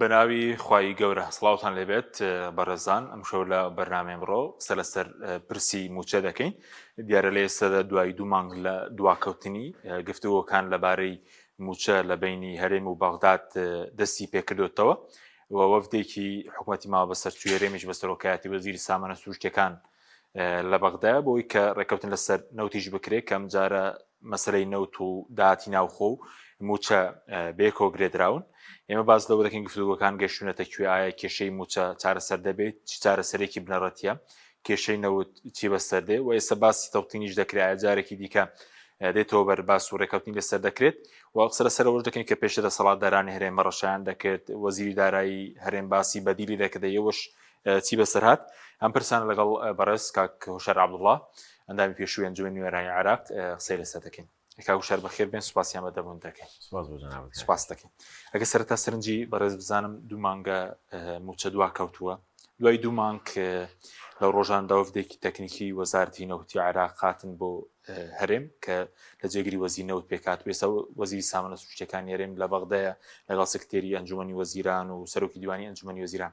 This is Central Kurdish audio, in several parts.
بەناوی خوای گەورە سڵاوتان لێبێت بەڕێزان ئەم شەو لە بەرنامەی ئەمڕۆ سەرلەسەر پرسی موچە دەکەین. دیارە لە ئێستادا دوای 2 مانگ لە دواکەوتنی گفتوگۆکان لەبارەی موچە لە بینی هەرێم و بەغداد دەستی پێکردوتەوە و وەفدێکی حکوومەتی ماوە بەسەر هەرێمیش بە سەرۆکایەتی وەزیری سامانە سروشتیەکان لە بەغدایە بۆی کە ڕێکەوتن لەسەر نەوتیش بکرێت کە ئەم جارە مەسەلەی نەوت و داهاتی ناوخۆ و موچە بێکۆ گرێدراون. ئێمە باز لەوە دەکەین گفتوگۆکان گەشتونەتە کوێ ئایا کێشەی موچە چارەسەر دەبێت چ چارەسەرێکی بنەڕەتیە کێشەی نەوت چی بەسەر دێ و ئێستا باسی تەوتینیش دەکرێت جارێکی دیکە دێتەوە بەر باس و ڕێکەوتنی لەسەر دەکرێت و قسە لەسەرەوە دەکەین کە پێشتر دەسەڵاتدارانی هەرێم ڕەشایان دەکرێت وەزیری دارایی هەرێم باسی بەدیلی دەکرد ئێوەش چی بەسەر هات. ئەم پرسانە لەگەڵ بەڕێز کاک هۆشار عەبدوڵڵا ئەندامی پێشووی ئەنجومەنی نوێنەرانی عێراق قسەی لەسەر دەکەین. کاک هۆشار بەخێر بێن، سوپاسیان بەدەبوون دەکەین. سوپاس دەکەین. ئەگە سەرەتا سەرنجی بەڕێز بزانم 2 مانگە موچە دواکەوتووە، دوای 2 مانگ لە ڕۆژاندا وەفدێکی تەکنیکی وەزارەتی نەوتی عێراق هاتن بۆ هەرێم کە لە جێگری وەزیری نەوت پێکات وێستا وەزیری سامانە سروشتیەکانی هەرێم لە بەغدایە لەگەڵ سکرتێری ئەنجومەنی وەزیران و سەرۆکی دیوانی ئەنجومەنی وەزیران.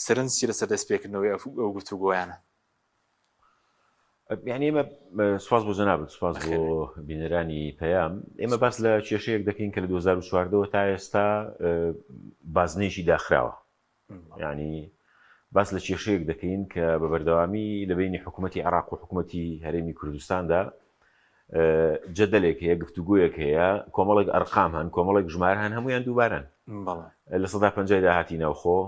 سەرنجی لەسەر دەستپێکردنەوەی ئەو گفتوگۆیانە؟ یعنی ئێمە سوپاس بۆ جەنابەت، سوپاس بۆ بینەرانی پەیام. ئێمە باس لە کێشەیەک دەکەین کە لە 2014 تا ئێستا بازنێژی داخراوە. یعنی باس لە کێشەیەک دەکەین کە بە بەردەوامی لە بینی حکوومەتی عێراق و حکوومەتی هەرێمی کوردستاندا جەدەلێک هەیە، گفتوگۆیەک هەیە، کۆمەڵێک ئەرقام هەن، کۆمەڵێک ژمارە هەن، هەمویان دووبارەن لە 150 داهاتی ناوخۆ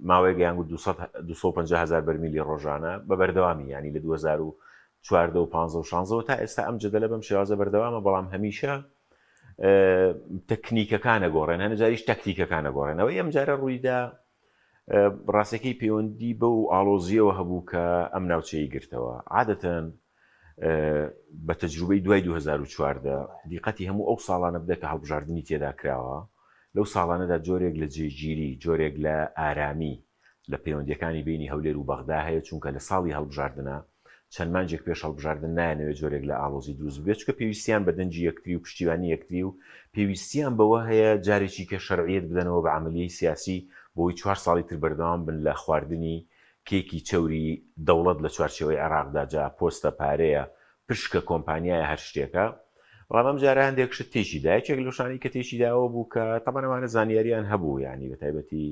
ماوەیەک یانگو 250,000 بەرمیلی ڕۆژانە بە بەردەوامی، ینی لە 2014 و 15 و 16 تا ئێستا ئەم جەدەلە بەم شێوازە بەردەوامە. بەڵام هەمیشە تەکنیکەکانە گۆڕێن، هەنە جاریش تەکتیکەکانە گۆڕێنەوە. ئەم جارە ڕوویدا ڕاستەکەی پەیوەندی بەو ئاڵۆزیەوە هەبوو کە ئەم ناوچەی گرتەوە. عادەتەن بە تەجروبەی دوای 2014 دیقەتی هەموو ئەو ساڵانە بدە کە هەڵبژاردننی تێدا کراوە، لەو ساڵانەدا جۆرێک لە جێگیری، جۆرێک لە ئارامی لە پەیوەندیەکانی بینی هەولێر و بەغدا هەیە، چونکە لە ساڵی هەڵبژاردنە چەند مانجێک پێش هەڵبژاردن نایەنەوێت جۆرێک لە ئاڵۆزی دروست بێت، چونکە پێویستیان بە دەنجی یەکتری و پشتیوانی یەکتری و پێویستیان بەوە هەیە جارێکی کە شەرعیەت بدەنەوە بە عەمەلیەی سیاسی بۆی 4 ساڵی تر بەردەوام بن لە خواردنی کێکی چەوری دەوڵەت لە چوارچێوەی عێراقدا، جا پۆستە پارەیە، پشکە کۆمپانیایە، هەر شتێکە. بەڵام ئەم جارە هەندێک شت تێشیدا. یەکێک لەشانی کە تێشیداوە بوو کە تەمەنەوانە زانیاریان هەبوو، یعنی بە تایبەتی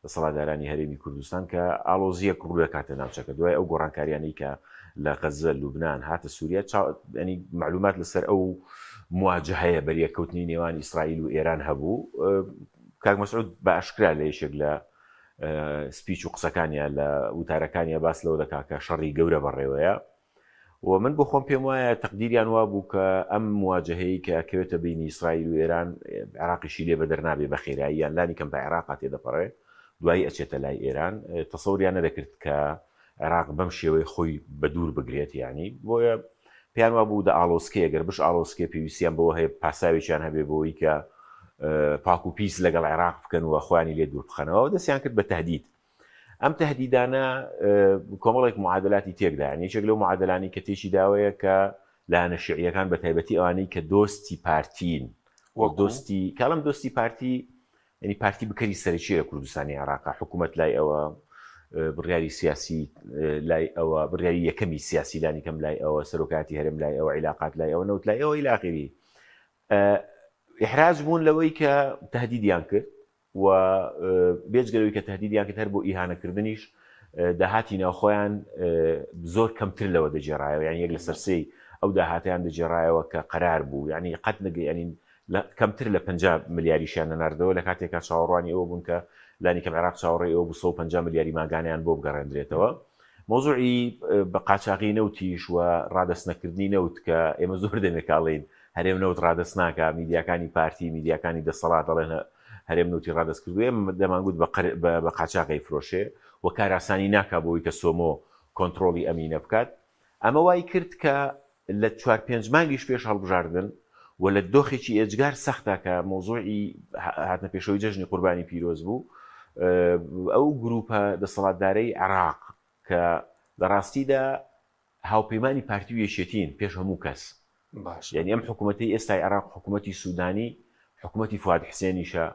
دەسەڵاتدارانی هەرێمی کوردستان کە ئاڵۆزیەک ڕوو دەکاتە ناوچەکە دوای ئەو گۆڕانکاریانەی کە لە غەزە، لوبنان هاتە سووریا. ینی معلومات لەسەر ئەو مواجهەیە بەریەکەوتنی نێوان ئیسرائیل و ئێران هەبوو. کاک مەسعود بە ئاشکرا لە یەکێک لە سپیچ و قسەکانیان لە وتارەکانیان باس لەوە دەکات کە شەڕی گەورە بەڕێوەیە و من بۆ خۆم پێم وایە تەقدیریان وا بوو کە ئەم مواجهەیە کە کەوێتە بینی ئیسرائیل و ئێران عێراقیشی لێ بە دەرنابێ بە خێراییان لانی کەم بە عێراق تێدەپەڕێ دوایی ئەچێتە لای ئێران. تەسەوریان نەدەکرد کە عێراق بەم شێوەی خۆی بە دوور بگرێت. یعنی بۆیە پێیان وا بوو دە ئاڵۆسکێ ئەگەر بش ئاڵۆسکێ پێویستیان بەوە هەیە پاساوێکیان هەبێ بۆی کە پاک و پیس لەگەڵ عێراق بکەن و خوانی لێ دوور بخەنەوە. دەستیان کرد بە تەهدید. ئەم تەهدیدانە کۆمەڵێک معادلاتی تێکدا، یەکێک لەو معادلانی کە تێشی داوەیە کە لایەنە شیعیەکان بە تایبەتی ئەوانەی کە دۆستی پارتین وەک دۆستی کاڵم دۆستی پارتی، ینی پارتی بکەری سەرچیە کوردستانی عێراق، حکوومەت لای ئەوە، بڕیاری سیاسی لای ئەوە، بڕیاری یەکەمی سیاسی لانی کەم لای ئەوە، سەرۆکاتی هەرێم لای ئەوە، عیلاقات لای ئەوە، نەوت لای ئەوە إلى آخره. ئیحراج بوون لەوەی کە تەهدیدیان کرد و بێجگەلەوەی کە تەهدیدیان کرد هەر بۆ ئیهانەکردنیش داهاتی ناوخۆیان زۆر کەمتر لەوە دەجێڕایەوە، یعنی یەک لە سەرسەی ئەو داهاتیان دەجێڕایەوە کە قەرار بوو، یعنی قەت ینی کەمتر لە 50 ملیاریشیان نەناردەوە لە کاتێکا چاوەڕوانی ئەوە بوون کە لانی کەم عێراق چاوەڕێی ئەوە بوو 150 ملیاری ماگانیان بۆ بگەڕێنرێتەوە. مۆزوعی بە قاچاقی نەوتیش و ڕادەستنەکردنی نەوت کە ئێمە زۆر دەمێکاڵین هەرێم نەوت ڕادەست ناکە، میدیاکانی پارتی، میدیاکانی دەسەڵات دەڵێن هەرێم نوتی ڕادەست کردوێ، دەمانگوت بە قاچاقی فرۆشێ و کاراسانی ناکا بۆی کە سۆمۆ کۆنتترۆلی ئەمینە بکات. ئەمە وای کرد کە لە 4-5 مانگیش پێش هەڵبژاردن و لە دۆخێکی ئێجگار سەختە کە مۆزوعی هاتنە پێشەوەی جەژنی قوربانی پیرۆز بوو، ئەو گروپە دەسەڵاتدارەی عێراق کە لە ڕاستیدا هاوپەیمانی پارتی و یەکێتین پێش هەموو کەس، یعنی ئەم حکوومەتی ئێستای عێراق حکوومەتی سوودانی، حکوومەتی فواد حسێنیشە،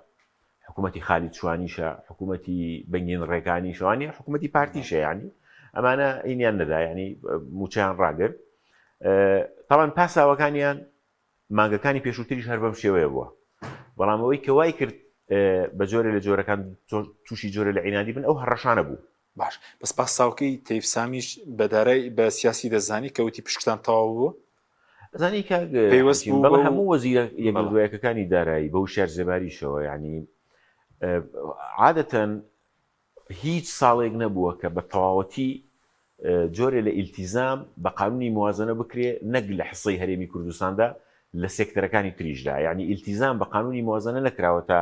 حکوومەتی خالید شوانیشە حکوومەتی بەنگین ڕێکانی شوانی حکوومەتی پارتیشە ینی ئەمانە ئینیان نەدا ینی موچیان ڕاگرت تاوان پاساوەکانیان مانگەکانی پێشووتریش هەر بەم شێوەیە بووە بەڵام ئەوەی کە وای کرد بە جۆرە لە جۆرەکان تووشی جۆرە لە عینادی بن ئەو هەڕەشانە بوو باش بەس پاساوکەی تەیفسامیش بەدارای بە سیاسی دەزانی کەوتی پشتان تەواو بوو زانی کە پێوەست بوو بەڵە هەموو وەزیرە یەکدوایەکەکانی دارایی بەو شار زێباریشەوە ینی عادەتەن هیچ ساڵێک نەبووە کە بە تەواوەتی جۆرێ لە ئیلتیزام بە قانونی موازنە بکرێ نەک لە حسەی هەرێمی کوردستاندا لە سێکتەرەکانی تریشدا یعنی ئیلتیزام بە قانونی موازنە نەکراوە تا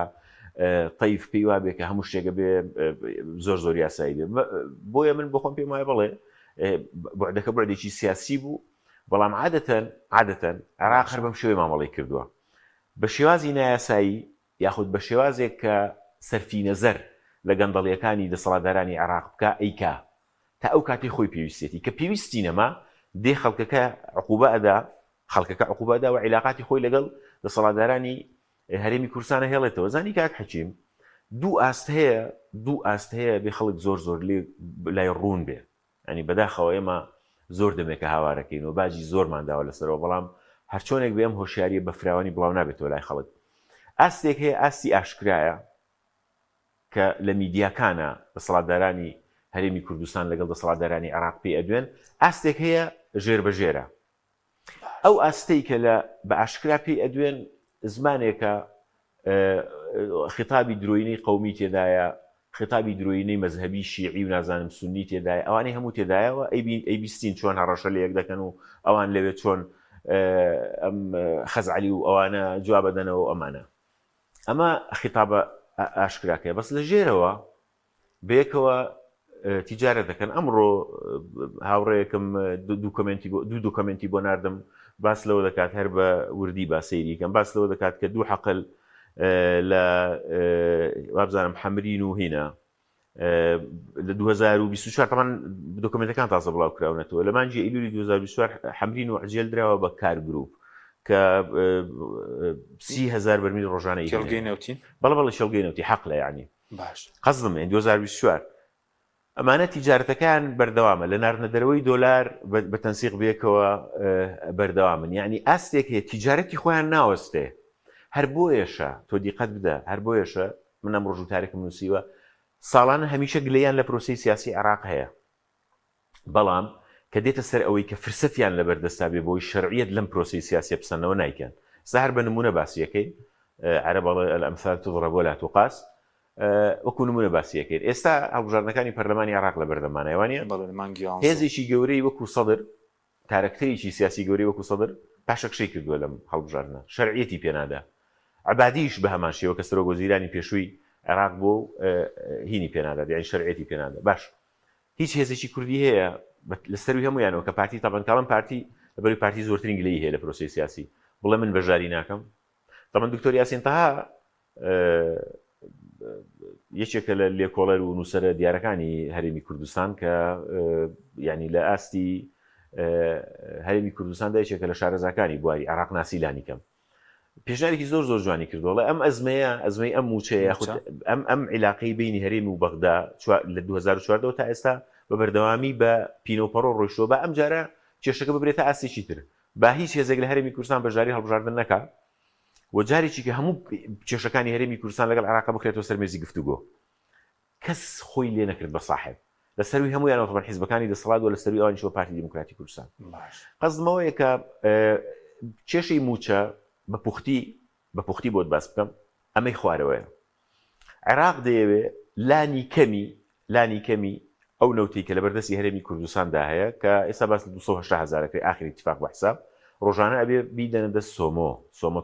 طیف پێی وابێ کە هەموو شتێکە بێ زۆر یاسایی بێ بۆیە من بۆخۆم پێم وایە بڵێ بۆعدەکە بڕێکی سیاسی بوو بەڵام عادەتەن عێراق هەر بەم شێوەی مامەڵەی کردووە بە شێوازی نایاسایی یاخود بە شێوازێک کە سەرفی نەزەر لە گەندەڵیەکانی دەسەڵاتدارانی عێراق بکە ئەیکا تا ئەو کاتی خۆی پێویستێتی کە پێویستی نەما دێ خەڵکەکە عقوبەدا و عیلاقاتی خۆی لەگەڵ دەسەڵاتدارانی هەرێمی کوردستانە هێڵێتەوە زانی کاک حەکیم دوو ئاست هەیە بێ خەڵک زۆر لای ڕوون بێ ینی بەداخەوە ئێمە زۆر دەمێکە هاوارەکەین و باجی زۆرمانداوە لەسەرەوە بەڵام هەرچۆنێک بێم هۆشیاریە بە فراوانی بڵاو نابێتەوە لای خەڵک ئاستێک هەیە ئاستی ئاشکرایە کە لە میدیاکانە دەسەڵاتدارانی هەرێمی کوردستان لەگەڵ دەسەڵاتدارانی عێراق پێی ئەدوێن ئاستێک هەیە ژێر بەژێرە ئەو ئاستەی کە بە ئاشکرا پێی ئەدوێن زمانێکە خیتابی درۆینەی قەومی تێدایە خیتابی درۆینەی مەذهبی شیعی و نازانم سونی تێدایە ئەوانەی هەموو تێدایەوە ئەی بیستین چۆن هەڕەشە لە یەک دەکەن و ئەوان لەوێت چۆن ئەم خەزعلی و ئەوانە جواب بدەنەوە ئەمانە ئەمە خیتابە ئاشکراکەیە بەس لە ژێرەوە بەیەکەوە تیجارەت دەکەن ئەمڕۆ هاوڕێیەکم دوو دۆکمنتی بۆ ناردم باس لەوە دەکات هەر بە وردی با سەیریکەم باس لەوە دەکات کە دوو حەقل لە وابزانم حەمرین و هینە لە 2024 تەمان دۆکمنتەکان تازە بڵاو کراونەتەوە لە مانجی ئەیلولی 2024 حەمرین و عجێل درراوە بە کار گروپ کە 30,000 بەرمیل ڕۆژانەی بەڵە شەڵگەی نەوتی حەقلە یعنی باش قەزم 2024 ئەمانە تیجارەتەکان بەردەوامە لە ناردنەدەرەوەی دۆلار بە تەنسیق بێکەوە بەردەوامن یعنی ئاستێک هەیە تیجارەتی خۆیان ناوەستێ هەر بۆیەشە تۆ دیقەت بدە هەر بۆیەشە من ئەم ڕۆژ و تارێکم نووسیوە ساڵانە هەمیشە گلەیان لە پرۆسی سیاسی عێراق هەیە بەڵام کە دێتە سەر ئەوەی کە فرسەتیان لە بەردەستا بێ بۆی شەرعیەت لەم پرۆسی سیاسی بسەنەوە نایکەن زار بە نمونە باسیەکەی عەرە بەڵێ الأمثال تضرب ولا تقاس وەکو نمونە باسیەکەین ئێستا هەڵبژاردنەکانی پەرلەمانی عێراق لە بەردەمانەوەیە هێزێکی گەورەی وەکو سەدر تارەکتەرێکی سیاسی گەورەی وەکو سەدر پاشەکشەی کردووە لەم هەڵبژاردنە شەرعیەتی پێنادا عەبادیش بە هەمان شێوە کە سەرۆکوەزیرانی پێشووی عێراق بۆ هینی پێنادا یعنی شەرعیەتی پێنادا باش هیچ هێزێکی کوردی هەیە لەسەروی هەمویانەوە کە پارتی تابانکاڵم پارتی لەبەروی پارتی زۆرترین گلەی هەیە لە پرۆسی سیاسی بڵێ من بەژاری ناکەم تامان دکتۆر یاسین تەها یەکێکە لە لێکۆڵەر و نووسەرە دیارەکانی هەرێمی کوردستان کە ینی لە ئاستی هەرێمی کوردستاندا یەکێکە لە شارەزاکانی بواری عێراق ناسیلانی کەم پێشنیارێکی زۆر جوانی کردووەڵە ئەم ئەزمەی ئەم موچەیە ئەم عیلاقەی بینی هەرێمی و بەغدا لە 2014 تا ئێستا بە بەردەوامی بە پینۆپەڕۆ ڕۆیشتووە بە ئەم جارە کێشەکە ببرێتە ئاستێکی تر با هیچ هێزێک لە هەرێمی کوردستان بەژاری هەڵبژاردن نەکات و جارێکی کە هەموو کێشەکانی هەرێمی کوردستان لەگەڵ عێراق بکرێتەوە سەر مێزی گفتوگۆ کەس خۆی لێ نەکرد بە صاحب لە سەروی هەمویانەوە تەبەن حیزبەکانی دەسەڵات و لە سەروی ئەوانیشەوە پارتی دیموکراتی کوردستان قەزمەوەیە کە کێشەی موچە بە پوختی بۆت باس بکەم ئەمەی خوارەوەیە عێراق دەیەوێت لانی کەمی ئەو نەوتی کە لە بەردەستی هەرێمی کوردستاندا هەیە کە ئێستا باس 280,000 ئاخری اتفاق بە حساب ڕۆژانە ئەبێ بیدەنە دەست سۆمۆ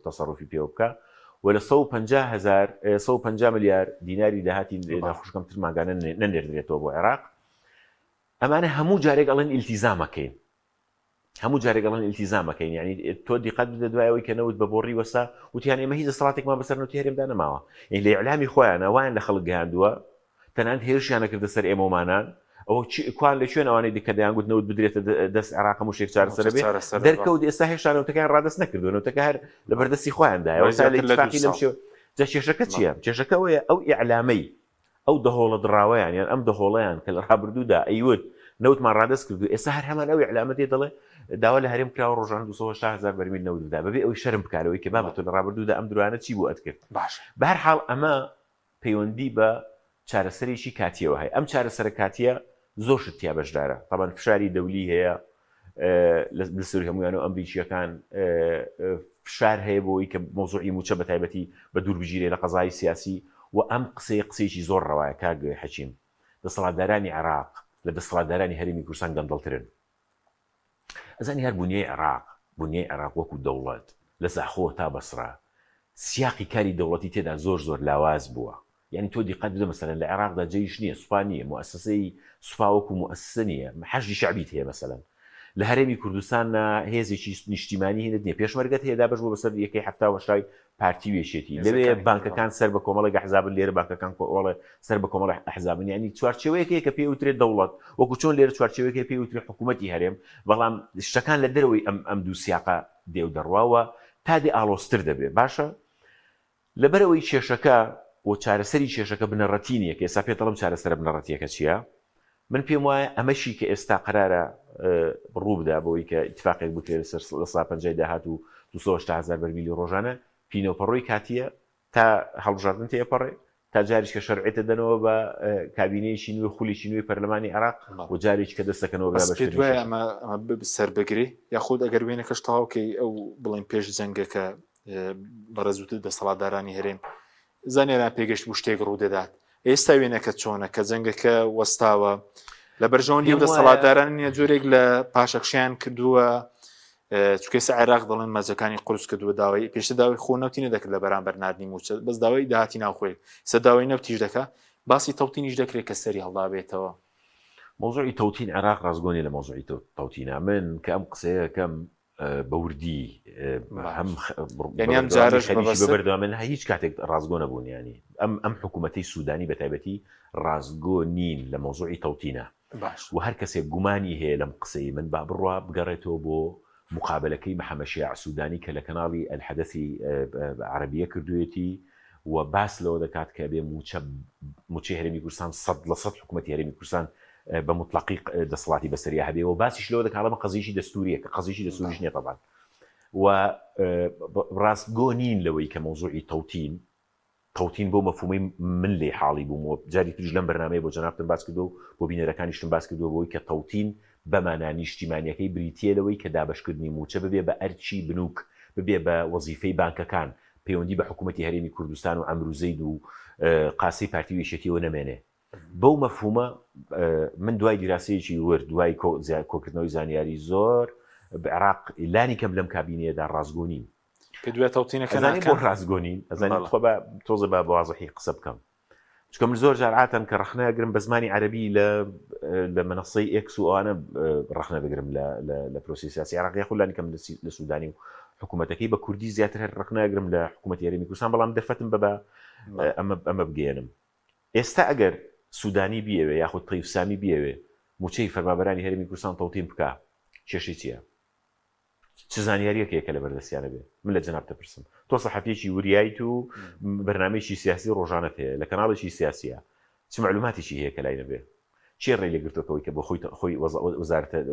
تەسەڕوفی پێوە بکە و لە 150 ملیار دیناری داهاتی ناخۆشکەم تر ماگانە نەنێردرێتەوە بۆ عێراق ئەمانە هەموو جارێک ئەڵێن ئیلتیزامەکەین یعنی تۆ دیقەت بدە دوایەوەی کە نەوت بە بۆڕی وەسا وتیان ئێمە هیچ دەسەڵاتێکمان بەسەر نەوتی هەرێمدا نەماوە یعنی لە ئیعلامی خۆیانە وایان لە خەڵک گەیاندووە تەنانەت هێرشیانە کردە سەر ئێمەمانان ئەوە کوان لەکوێن ئەوانەی دیکە دەیانگوت نەوت بدرێتە دەست عێراق هەموو شێک چارەسەر بێ دەرکەوت ئێستا هێشتا نەوتەکان ڕادەست نەکردووە نەوتەکە هەر لە بەردەستی خۆیاندایە جا کێشەکە چییە؟ کێشەکەەوەیە ئەو ئیعلامەی ئەو دەهۆڵە دراوەیان یان ئەم دەهۆڵیان کە لە ڕابردوودا ئەیوت نەوتمان ڕادست کردو ئێستا هەر هەمان ئەو ئیعلامە دێ دەڵێ داوا لە هەرێم کراوە ڕۆژان 280,000 بەرمیل نەوتدا بەبێ ئەوی شەرم بکارەوەی کە بابەتۆ لە ڕابردوودا ئەم درانە چی بوو ئەتکرد باش بە هەر حاڵ ئەمە پەیوەندی بە چارەسەرێکی کاتیەوە هەیە ئەم چارەسەرە کاتیە زۆر شتیا بەشدارە طبعاً فشاری دەولی هەیە لە سووری هەمویان و ئەمریکیەکان فشار هەیە بۆی کە مۆزوعی موچە بە تایبەتی بە دوور بگیرێ لە قەزای سیاسی و ئەم قسەیەکی زۆر ڕەوایە کاگوێ حەچیم دەسەڵاتدارانی عێراق لە دەسەڵاتدارانی هەرێمی کوردستان گەندەڵترن ئەزانی هەر بنیەی عێراق وەکو دەوڵەت لە زاخۆ تا بەسرا سیاقی کاری دەوڵەتی تێدا زۆر لاواز بووە یعنی تۆ دیقەت بدە مەسەلەن لە عێراقدا جێیش نییە سوپا نییە موسسەی سوپا وەکو موسسە نییە حەشدی شعبیت هەیە مەسەلەن لە هەرێمی کوردستان هێزێکی نیشتیمانی هێنت نییە پێشمەرگەت هەیە بەش بۆ بەسەر یەکەی هەفتا وەشای پارتی وێشێتی لەوێ بانکەکان سەر بە کۆمەڵی ئەحزابن لێرە بانکەکان کۆڵە سەر بە کۆمەڵی ئەحزابن ینی چوارچێوەیەکەیە کە پێی وترێت دەوڵەت وەکو چۆن لێرە چوارچێوەیەکی پێی وترێت حکوومەتی هەرێم بەڵام شتەکان لە دەرەوەی ئەم دوو سیاقە دێو دەڕواوە تا دێ ئاڵۆستر دەبێت باشە لەبەرەوەی کێشەکە و چارەسەری کێشەکە بنەڕەتینیە کە ئێستا پێ دەڵم چارەسەرە بنەڕەتیەکە چییە من پێم وایە ئەمەشی کە ئێستا قرارە ڕوو بدا بۆی کە ئیتفاقێک بکرێت لەسەر لە سا 50 داهات و 280,000 بەرمیلی ڕۆژانە پینۆپەڕۆی کاتیە تا هەڵبژاردن تێپەڕێ تا جاریش کە شەرعێتە دەنەوە بە کابینەیەکی نوێ خولیشی نوێی پەرلەمانی عێراق و جارێکی کە دەستەکەنەوە دوای ئەمە سەر بگری یاخود ئەگەر وێنەکەش تەواوکەی ئەو بڵین پێش جەنگەکە بەڕێزووتر دەسەڵاتدارانی هەرێم زانێران پێگەشت بوو شتێک ڕوو دەدات ئێستا وێنەکە چۆنە کە جەنگەکە وەستاوە لە بەرژەوەندی دەسەڵاتداران نیە جۆرێک لە پاشەخشیان کردووە چکەی عێراق دەڵێن مەزەکانی قورس کردووە داوای پێشتر داوای خۆنەوتی نەدەکرد لە بەرامبەر ناردنی موچە بەس داوای داهاتی ناوخۆی سەداوای نەوتیش دەکات باسی تەوتینیش دەکرێت کە سەری هەڵدا بێتەوە مۆزوعی تەوتین عێراق ڕازگۆنی لە مۆزوعی تەوتینە من کە ئەم قسەیەکەم بەوردی هەم جارش بەبەردەوام من هیچ کاتێک ڕازگۆ نەبوون ینی ئەم حکوومەتی سوودانی بە تایبەتی ڕازگۆ نین لە مۆزوعی تەوتینە و هەر کەسێک گومانی هەیە لەم قسەی من با بڕوا بگەڕێتەوە بۆ مقابلەکەی محەممەد شیاع سوودانی کە لە کەناڵی الحەدەثی عەرەبیە کردوێتی و باس لەوە دەکات کە بێ موچەی هەرێمی کوردستان 100% حکوومەتی هەرێمی کوردستان بە مطلقی دەسەڵاتی بەسەریا هەبێ و باسیش لەوە دەکڵمە قەزیشی دەستوریە کە قەزیشی دەستوریش نییە طبعاً و ڕاستگۆ نین لەوەی کە مۆزوعی تەوتین بۆ مەفهومەی من لێ حاڵی بووم جاری تریش لەم بەرنامەیە بۆ جەنابتم باس کردو بۆ بینەرەکانیشتم باس کردو بۆی کە تەوتین بەمانە نیشتیمانیەکەی بریتیە لەوەی کە دابشکردنی موچە ببێ بە ئەرچی بنووک ببێ بە وەزیفەی بانکەکان پەیوەندی بە حکوومەتی هەرێمی کوردستان و ئەمروزەید و قاسی پارتی وێشێتیەوە نەمێنێ بەو مەفهومە من دوای دیراسەیەکی ورد دوای کۆکردنەوەی زانیاری زۆر عێراق لانی کەم لەم کابینەیەدا ڕازگۆنین پێ دوای تەوتینەکە بۆ ڕازگۆنین ئەزانانی خۆ تۆزە بە بەوازەحی قسە بکەم چکە من زۆر جار عاتەن کە ڕخنەگرم بە زمانی عەرەبی لە منەسەی ئێکس و ئەوانە ڕخنە بگرم لە پرۆسی سیاسی عێراق یاخود لانی کەم لە سوودانی و حکوومەتەکەی بە کوردی زیاتر هەر ڕخنەگرم لە حکوومەتی هەرێمی کوردستان بەڵام دەفەتم بە ئەمە بگەێنم ئێستا ئەگەر سوودانی بیەوێ یاخود طیف سامی بیەوێ موچەی فەرمانبەرانی هەرێمی کوردستان تەوتین بکە کێشەی چییە چ زانیاریەکێکە لە بەردەستیانە بێ من لە جەناب دەپرسم تۆ سەحەفیەکی وریایت و بەرنامەیەکی سیاسی ڕۆژانەت هەیە لە کەناڵێکی سیاسیە چ معلوماتێکی هەیە کە لای نەبێ چێ ڕێی لێگرتوەکەوەی کە بۆ خۆی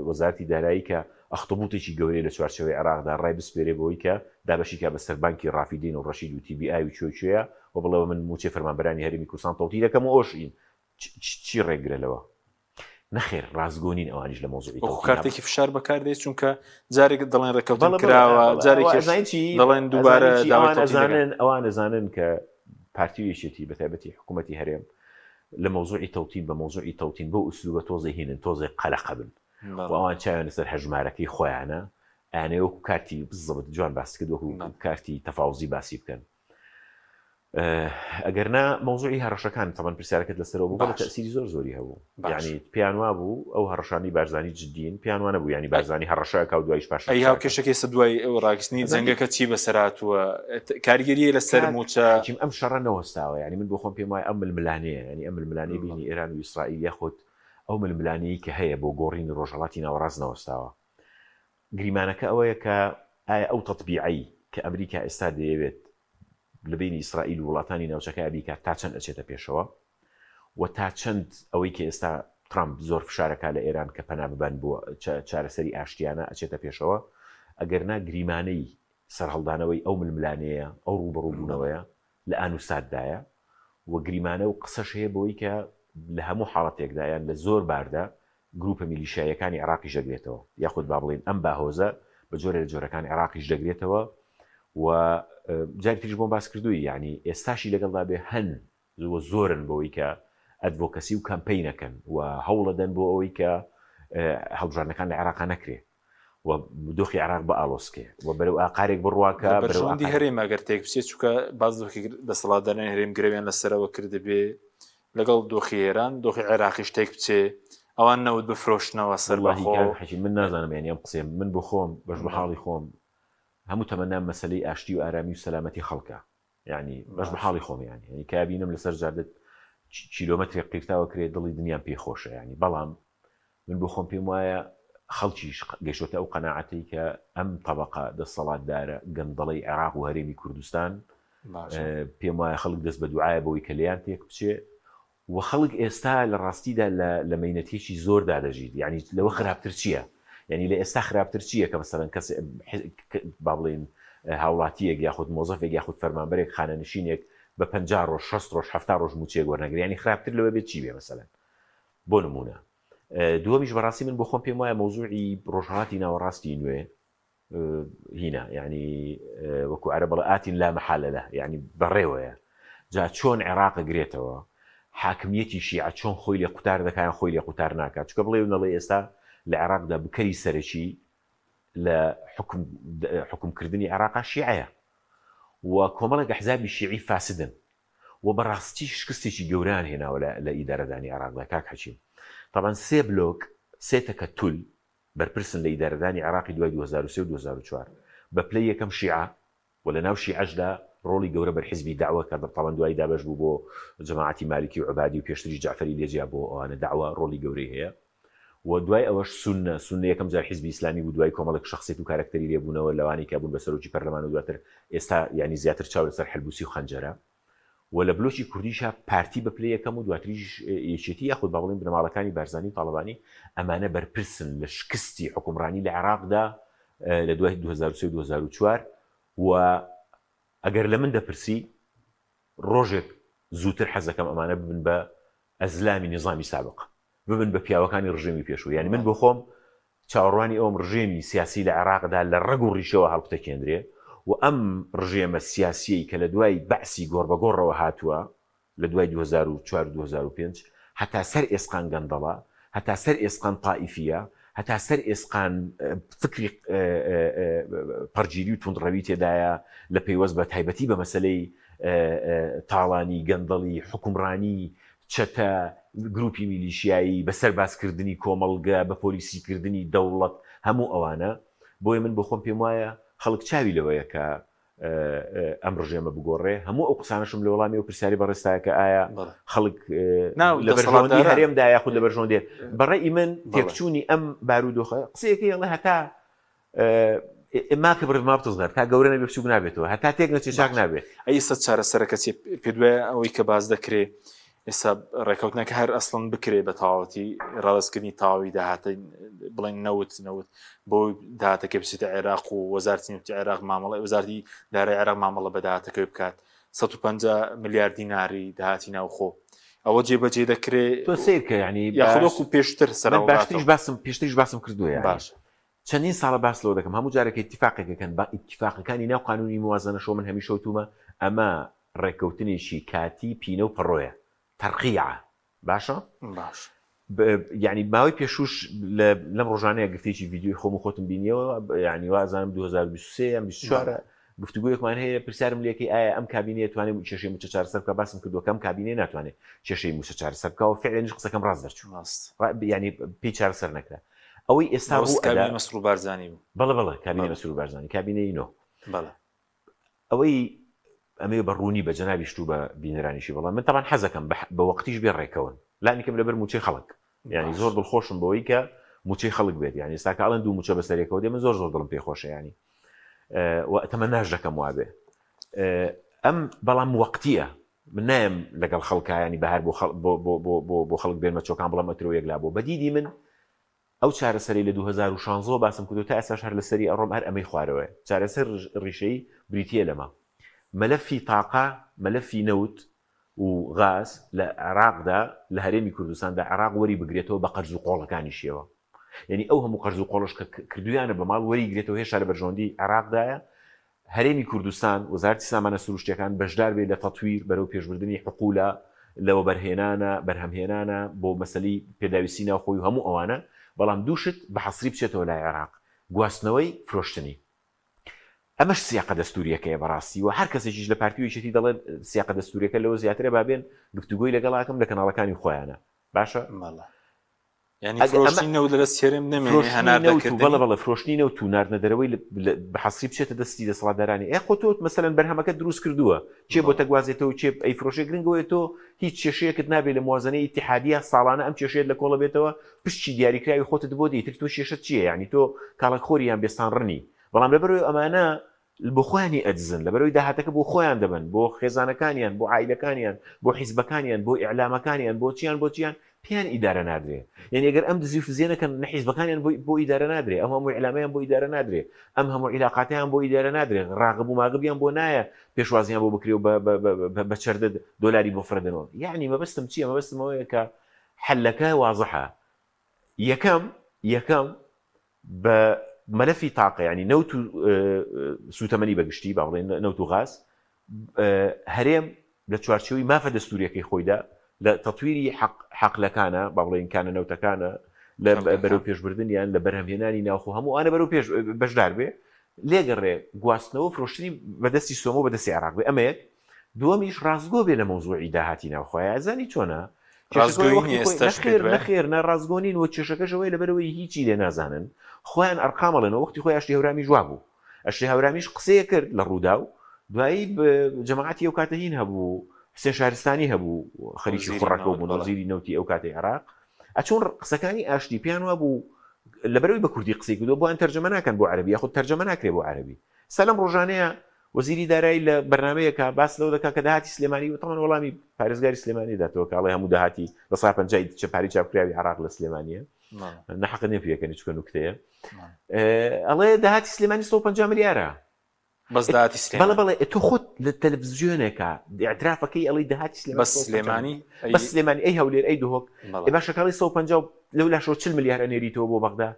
وەزارەتی دارایی کە ئەخطبوتێکی گەورەی لە چوارچەوەی عێراقدا ڕای بسپێرێ بۆی کە دابەشیکە بەسەر بانکی ڕافیدین و ڕەشید و TBI و کوێ و بڵێەوە من موچەی فەرمانبەرانی هەرێمی کوردستان تەوتی دەکەم و ئۆشین چی ڕێگرێتەوە نەخێر ڕازگۆنین ئەوانیش لە مۆزوعی کارتێکی فشار بەکاردێت چونکە جارێک دەڵێن ڕێکەوتن کراوە جارێکی دەڵێن دووبارە ئەوان ئەزانن کە پارتی وێشێتی بە تایبەتی حکوومەتی هەرێم لە مۆزوعی تەوتین بە مۆزوعی تەوتین بۆ ئوسلوبە تۆزەی هێنن تۆزێک قەلەقە بن و ئەوان چاویان لەسەر هەژمارەکەی خۆیانە ئەیانەیە وەکو کارتی بزەبت جوان باس کرد وەکو کارتی تەفاوزی باسی بکەن ئەگەرنا مۆزوعی هەڕەشەکان تەمان پرسیارەکەت لەسەرەوە بوو بە تەسیری زۆری هەبوو یعنی پیانوا بوو ئەو هەڕەشانی بارزانی جدین پیانوانە بوو ینی بارزانی هەڕەشەکە و دوایش پاش ئەی هاو کێشەکەی سە دوای ئەو ڕاگەستنی جەنگەکە چی بەسەراتووە کاریگەریە لەسەر موچە ئەم شەڕە نەوەستاوە ینی من بۆ خۆم پێم وایە ئەم ململانەیە ینی ئەم ململانەی بینی ئێران و ئیسرائیل یاخود ئەو ململانەی کە هەیە بۆ گۆڕینی ڕۆژهەڵاتی ناوەڕاست نەوەستاوە گریمانەکە ئەوەیە کە ئایا ئەو تەطبیعی کە ئەمریکا ئێستا دەیەوێت لە بینی ئیسرائیل و وڵاتانی ناوچەکە بیکات تا چەند ئەچێتە پێشەوە و تا چەند ئەوەی کە ئێستا ترامپ زۆر فشارەکە لە ئێران کە پەنا ببەن بۆ چارەسەری ئاشتیانە ئەچێتە پێشەوە ئەگەرنا گریمانەی سەرهەڵدانەوەی ئەو ململانەیە ئەو ڕوبەڕووبوونەوەیە لە ئانوساددایە و گریمانە و قسەش هەیە بۆی کە لە هەموو حاڵەتێکدایان لە زۆر باردا گروپە میلیشایەکانی عێراقیش دەگرێتەوە یاخود با بڵێن ئەم باهۆزە بە جۆرە لە جۆرەکانی عێراقیش دەگرێتەوە و جاری تریش بۆم باس کردووی یعنی ئێستاشی لەگەڵدا بێ هەن زۆرن بۆەوەی کە ئەدڤۆکەسی و کەمپینەکەن و هەوڵە دەن بۆ ئەوەی کە هەڵبژاردنەکان لە عێراق نەکرێ و دۆخی عێراق بە ئالۆسکێ و بەرەو ئاقارێک بڕواکە بەرژەوەندی هەرێم ئەگەر تێک بچێت چووکە باز دۆخی دەسەڵاتداران هەرێم گرەویان لەسەرەوە کردبێ لەگەڵ دۆخی ئێران دۆخی عێراقیش تێک بچێ ئەوان نەوت بفرۆشتنەوە سەرباخۆ من نازانم یعنی ئەم قسێ من بۆ خۆم بەش بە حاڵی خۆم هەموو تەمەنام مەسلەی ئاشتی و ئارامی و سەلامەتی خەڵکە یعنی بەش بە حاڵی خۆم یعنی کابینم لەسەر جادت کیلۆمەترێک قیرتاوە کرێت دڵی دنیام پێخۆشە ینی بەڵام من بۆ خۆم پێم وایە خەڵکیش گەشتە ئەو قەناعەتی کە ئەم طبقە دەسەڵاتدارە گەندەڵی عێراق و هەرێمی کوردستان پێم وایە خەڵک دەست بە دوعایە بۆی کە لێیان تێک بچێ و خەڵک ئێستا لە ڕاستیدا لە مەینەتێکی زۆر دادەژیت یعنی لەوە خراپتر چییە یعنی لە ئێستا خراپتر چییە کە مەسەڵەن کەس با بڵێن هاوڵاتیەک یاخود مۆزەفێک یاخود فەرمانبەرێک خانەنشینێک بە 50 ڕۆژ 60 ڕۆژ 70 ڕۆژ موچێک وەرنەگرێت ینی خراپتر لەوە بێت چی بێ مەسەڵەن بۆ نمونە دووەمیش بەڕاستی من بۆ خۆم پێم وایە مەوزوعی ڕۆژهەڵاتی ناوەڕاستی نوێ هینە ینی وەکو عەرە بڵێ ئاتین لا مەحالە لە ینی بەڕێوەیە جا چۆن عێراق گرێتەوە حاکمیەتی شیعە چۆن خۆی لێ قوتار دەکایان خۆی لێ قوتار ناکات چکە بڵێ نەڵێ ئێستا لە عێراقدا بکەری سەرەکی لە حکومکردنی عێراقا شیعەیە و کۆمەڵێک ئەحزابی شیعی فاسدن و بەڕاستی شکستێکی گەوران هێناوە لە ئیدارەدانی عێراقدا کاک حەچیم طبعا سێ بلۆک سێتەکە تول بەرپرسن لە ئیدارەدانی عێراقی دوای 2003 و 2004 بە پلەی یەکەم شیعە و لە ناو شیعەشدا ڕۆڵی گەورە بەرحیزبی داوە کە طبعا دوای دابەش بوو بۆ جەماعەتی مالکی و عوبادی و پێشتری جعفەری لێجیا بۆ ئەوانە داوە ڕۆڵی گەورەی هەیە و دوای ئەوەش سونە یەکەم جار حیزبی ئیسلامی بوو دوای کۆمەڵێک شخصیت و کارکتەری لێبوونەوە لەوانی کە بوون بە سەرۆکی پەرلەمان و دواتر ئێستا ینی زیاتر چاو لەسەر حلبوسی و خەنجەرە و لە بلۆکی کوردیشە پارتی بە پلەی یەکەم و دواتریش یەکێتی یاخود با بڵێن بنەماڵەکانی بارزانی تاڵبانی ئەمانە بەرپرسن لە شکستی حکومڕانی لە عێراقدا لە دوای 2003 و 2004 و ئەگەر لە من دەپرسی ڕۆژێک زووتر حەزەکەم ئەمانە ببن بە ئەزلامی نظامی سابق ببن بە پیاوەکانی ڕژێمی پێشوو یعنی من بۆ خۆم چاوەڕوانی ئەوم ڕژێمی سیاسی لە عێراقدا لە ڕەگ و ڕیشەوە هەڵبتەکێنرێ و ئەم ڕژێمە سیاسی کە لە دوای بەعسی گۆڕبەگۆڕەوە هاتووە لە دوای 2004 و 2005 هەتا سەر ئێسقان گەندەڵە هەتا سەر ئێسقان تائیفیە هەتا سەر ئێسقان فکری پەرگیری و توندڕەوی تێدایە لە پەیوەست بە تایبەتی بە مەسەلەی تاڵانی گەندەڵی حکومڕانی چەتە گروپی میلیشیایی بەسەر باسکردنی کۆمەڵگە بە پۆلیسیکردنی دەوڵەت هەموو ئەوانە بۆیە من بۆ خۆم پێم وایە خەڵک چاوی لەوەیە کە ئەم ڕژێمە بگۆڕێ هەموو ئەو قسانشم لە وەڵامی و پرسیاری بەڕێستایە کە ئایا خەڵک لە بەرژەوەندی هەرێم دایە خود لە بەرژەوەندێ بەڕێی من تێکچوونی ئەم بارودۆخە قسەیەکی ئەڵێ هەتا ماکە بڕما بتزغەر تا گەورە نەبێ بچووک نابێتەوە هەتا تێک نەچێ چاک نابێت ئەیستا چارەسەرەکە پێ دوێ ئەوەی کە باز دەکرێ ئێستا ڕێکەوتنەکە هەر ئەسڵن بکرێ بە تەواوەتی ڕادستکردنی تاوی داهاتە بڵێن نەوت بۆ داهاتەکە بچێتە عێراق و وەزارەتی نەفتی عێراق مامەڵی وەزارەتی دارایی عێراق مامەڵە بە داهاتەکەی بکات 150 میلیارد دیناری داهاتی ناوخۆ ئەوە جێبەجێ دەکرێت تۆ سیرکە ینی یاخودوەکو پێشتر پێشتریش باسم کردووە باش چەندین ساڵە باس لەوە دەکەم هەموو جارێک اتفاقێکەکەن با اتفاقەکانی ناو قانونی موازنە شۆ من هەمیشە وتومە ئەمە ڕێککەوتنێکی کاتی پینە و پەڕۆیە تەرقیعە باشە باش یعنی ماوەی پێشوش لەم ڕۆژانەیە گرتێکی ڤیدیۆی خۆم و خۆتم بینیەوە یعنی وازانم 2023 یان 24 گفتوگویەکمان هەیە پرسیارم لێکی ئایا ئەم کابینەیە توانێت کێشەی موچە چارەسەر بکە باسم کردووە کەم کابینەی ناتوانێت کێشەی موچە چارەسەر بکەوە فعلەنیش قسەکەم ڕاست دەرچوو ینی پێی چارەسەر نەکرا ئەوەی ئێستا کابینەی مەسرور بارزانی بوو بەڵێ کابینەی مەسرور بارزانی کابینەی نۆ بەڵێ ئەوەی ئەمێ بەڕوونی بە جەنابیش تو بە بینەرانیشی بەڵام من تەبان حەزەکەم بە وەقتیش بێ ڕێکەون لانیکەم لەبەر موچەی خەڵک یعنی زۆر دڵخۆشم بەوەی کە موچەی خەڵک بێت یعنی ئێستا کاڵەن دوو موچە بەسەرێکەوە دێ من زۆر دڵم پێخۆشە ینی تەمەناش دەکەم وابێ ئەم بەڵام وەقتیە من نایم لەگەڵ خەڵکە ینی بەهار بۆ خەڵک بێنمە چۆکان بڵام ئەترۆ یەکلا بۆ بەدیدی من ئەو چارەسەری لە 2016 باسم کردو تا ئێساش هەر لەسەری ئەڕۆم هەر ئەمەی خوارەوە چارەسەر ڕیشەی بریتە لەمە مەلەفی تاقا مەلەفی نەوت و غاز لە عێراقدا لە هەرێمی کوردستاندا عێراق وەری بگرێتەوە بە قەرز و قۆڵەکانیشیەوە یعنی ئەو هەموو قەرز و قۆڵش کە کردویانە بە ماڵ وەری گرێتەوە هێشتا لە بەرژەوەندی عێراقدایە هەرێمی کوردستان وەزارەتی سامانە سروشتیەکان بەشدار بێت لە تەطویر بەرەو پێشبردننی حقوولە لەوە بەرهەمهێنانە بۆ مەسەلی پێداویستی ناوخۆی و هەموو ئەوانە بەڵام دووشت بە حەسری بچێتەوە لای عێراق گواستنەوەی فرۆشتنی ئەمەش سیاقە دەستوریەکەیە بەڕاستی و هەر کەسێکیش لە پارتیویشتی دەڵێن سیاقە دەستوریەکە لەوە زیاترە بابێن گفتوگۆی لەگەڵاکەم لە کەناڵەکانی خۆیانە باشە ینی فرۆشتنی نەوت لە سێرم نەمێنێ هەناردەکردنی بەڵێ فرۆشتنی نەوت و ناردنەدەرەوەی بە حەسری بچێتە دەستی دەسەڵاتدارانی خۆ تۆ مەسەلەن بەرهەمەکە دروست کردووە چێ بۆ تەگوازێتەوە چێ ئەی فرۆشی گرنگەوەی تۆ هیچ کێشەیەکت نابێت لە موازنەی ئیتیحادیە ساڵانە ئەم کێشەیە لە کۆڵە بێتەوە پشتی دیاریکراوی خۆتت بۆ دیتر تۆ کێشەت چییە یعنی تۆ کاڵەخۆریان بێستان ڕنی بەڵام لەبەرەوەی ئەمانە بۆ خۆیانی ئەدزن لەبەرەوەی داهاتەکە بۆ خۆیان دەبن بۆ خێزانەکانیان بۆ عایلەکانیان بۆ حیزبەکانیان بۆ ئیعلامەکانیان بۆ چیان پیان ئیدارە نادرێ یعنی ئەگەر ئەم دزی فزیێنەکەن نەحیزبەکانیان بۆ ئیدارە نادرێ ئەم هەموو ئیعلامیان بۆ ئیدارە نادرێ ئەم هەموو عیلاقاتیان بۆ ئیدارە نادرێ ڕاغب و ماغبیان بۆ نایە پێشوازیان بۆ بکرێ و بە چەردە دۆلاری بۆ فرەدنەوە یعنی مەبەستم چییە مەبەستمەوەیە کە حلەکە وازحە یەکەم بە مەلەفی تاقە ینی نەوت و سوتەمەنی بەگشتی با بڵێن نەوت و غاز هەرێم لە چوارچەوەی مافە دەستوریەکەی خۆیدا لە تەطویری حەقلەکانە با بڵێن کانە نەوتەکانە لە بەرەو پێشبردنیان لە بەرهەمهێنانی ناوخۆ هەموو ئانە بەرەو پێش بەشدار بێ لێگەڕێ گواستنەوە فرۆشتنی بەدەستی سۆمە و بەدەستی عێراق بێ ئەمەیەک دووەمیش ڕازگۆ بێ لە مەوزوعی داهاتی ناوخۆیە ئەزانی چۆنە نەخێر نە ڕازگۆنین و کێشەکەشەوەی لەبەرەوەی هیچی لێ نازانن خۆیان ئەرقامەڵێنەوە وەختی خۆی ئەشتی هەورامی جواب بوو ئەشتی هەورامیش قسەیە کرد لە ڕوودا و دوایی جەماعەتی ئەو کاتە هین هەبوو حسێن شارستانی هەبوو خەریکی خوڕەکە و بوون وەزیری نەوتی ئەو کاتی عێراق ئەچۆن قسەکانی ئاشتی پیان وابوو لەبەرەوەی بە کوردی قسەی کردو بۆیان تەرجەمە ناکەن بۆ عەرەبی یاخود تەرجەمە ناکرێ بۆ عەرەبی سەلەم ڕۆژانەیە وەزیری دارایی لە بەرنامەیەکە باس لەوە دەکا کە داهاتی سلێمانی و تەمان وەڵامی پارێزگاری سلێمانی داتەوە کە ئەڵێ هەموو داهاتی لە سا پەنجای چەپاری چاپکراوی عێراق لە سلێمانیە نەحەق نێپیەکەنی چکە نوکتەیە ئەڵێ داهاتی سلێمانی 150 ملیارە بەس داهاتی سلێمانی بەڵێ تۆ خۆت لە تەلەڤیزیۆنێکە ئیعترافەکەی ئەڵێ داهاتی سلێمانی بەس سلێمانی بەس سلێمانی ئەی هەولێر ئەی دهۆک باشەکەڵی 150 لەولا 40 ملیار ئەنێریتەوە بۆ بەغدا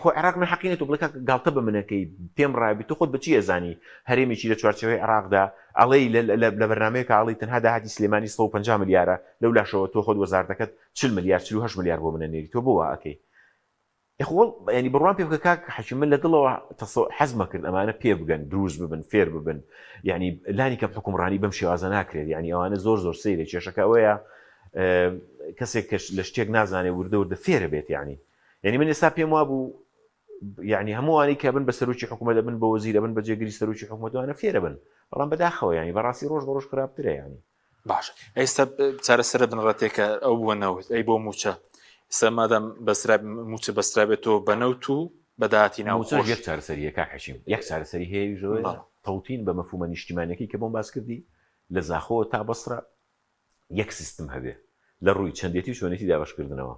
خۆ عێراق نەحەقینێت و بڵێ گاڵتە بە منەکەی پێم ڕابی تۆ خۆت بچی ئەزانی هەرێمێکی لە چوارچەوەی عێراقدا ئەڵێ لە بەرنامەیەکە ئەڵێ تەنها داهاتی سلێمانی 150 ملیارە لەولاشەوە تۆ خۆت وەزارەتەکەت 40 ملیار 48 ملیار بۆ منەنێریتەوە بۆ ئەکەی ئەخۆڵ ینی بڕوان پێ بکە کاک حەشی من لە دڵەوە حەزمە کرد ئەمانە پێ بگەن دروست ببن فێر ببن ینی لانی کە حکومڕانی بەم شێوازە ناکرێت ینی ئەوانە زۆر سەیرە کێشەکە ئەوەیە کەسێک لە شتێک نازانێ وردە فێرە بێت ینی من ئێستا پێم وابوو ینی هەمووانی کە بن بە سەرروکی حکومەت دەبن بە وەزیرە بن بە جێگیری سەرروکی حکومەتوانە فێرە بن بەڵام بەداخەوە ینی بەڕاستی ڕۆژ بە ڕۆژ خراپترە ینی باش ئێستا چارەسەرە بنڕەتێکە ئەو بووە نەوت ئەی بۆ موچە سەمادەم موچە بەسترابێتەوە بە نەوت و بەداهاتی ناوخۆش یەک چارەسەریە کاک حەشیم یەک چارەسەری هەیە ژەوەیە تەوتین بە مەفهومە نیشتیمانیەکەی کە بۆم باس کردی لە زاخۆوە تا بەسرە یەک سیستم هەبێ لە ڕووی چەندێتی و شوێنێتی دابەشکردنەوە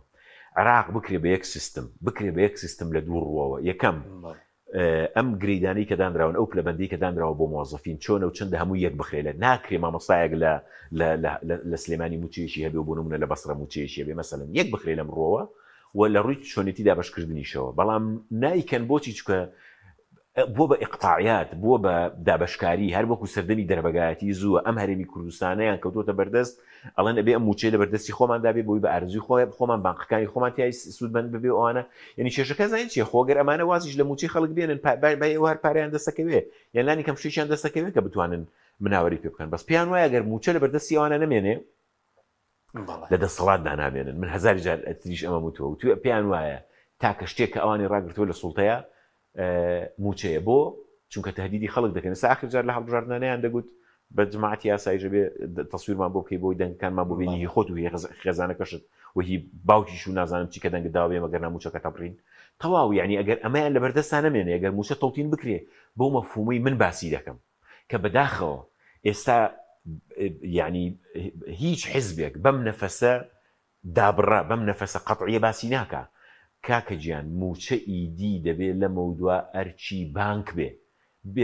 عێراق بکرێ بە یەک سیستم لە دوو ڕووەوە یەکەم ئەم گریدانی کە دانراون ئەو پلەبەندی کە دانراوە بۆ موظفین چۆنە و چەندە هەموو یەک بخرێت ناکرێ مامۆستایەک لە سلێمانی موچەیەکی هەبێ بۆ نمونە لە بەسرە موچەیەکی هەبێ مەسەلەن یەک بخرێ لەم ڕووەوە و لە ڕووی شوێنێتی دابەشکردنیشەوە بەڵام نایکەن بۆچی چکە بۆ بە ئیقتاعیات بۆ بە دابەشکاری هەر وەکو سەردەمی دەربەگایەتی زووە ئەم هەرێمی کوردستانیان کەوتۆتە بەردەست ئەڵێن ئەبێ ئەم موچەی لە بەردەستی خۆمان دابێ بۆی بە ئارزوی خۆمان بانقەکانی خۆمان تیای سوودمەند ببێ ئەوانە یعنی کێشەکە زین چیە خۆگەر ئەمانە وازیش لە موچەی خەڵک بێنن هەر پارەیان دەستەکەوێ یان لانی کەم شتێکیان دەستەکەوێت کە بتوانن مناوەری پێ بکەن بەس پێیان وایە گەر موچە لە بەردەستی ئەوانە نەمێنێ لە دەسەڵاتدا نابێنن من هەزاری جار ئەتریش ئەمە وتووە و تو پێیان وایە تاکە شتێک کە ئەوانی ڕاگرتووە لە سوڵتەیە موچەیە بۆ چونکە تهدیدی خەڵک دەکەن ساخر جار لە هەڵبژاردنانیان دەگوت بە جماعەتی یاساییژە بێ تەسویرمان بۆ بکەی بۆی دەنگەکانمان بۆ بینی خۆت و خێزانەکەشت و هی باوکیش و نازانم چی کە دەنگت داوە بێ مەگەر ناموچەکە تەبڕین تەواو یعنی ئەگەر ئەمەیان لە بەردەستان نەمێنێ ئەگەر موچە تەوتین بکرێ بۆ مەفهومەی من باسی دەکەم کە بەداخەوە ئێستا یعنی هیچ حزبێک بەم نەفەسە دابڕا بەم نەفەسە قەتعیە باسی ناکە کاکە گیان موچە ئیدی دەبێت لە مەودووە ئەرچی بانک بێ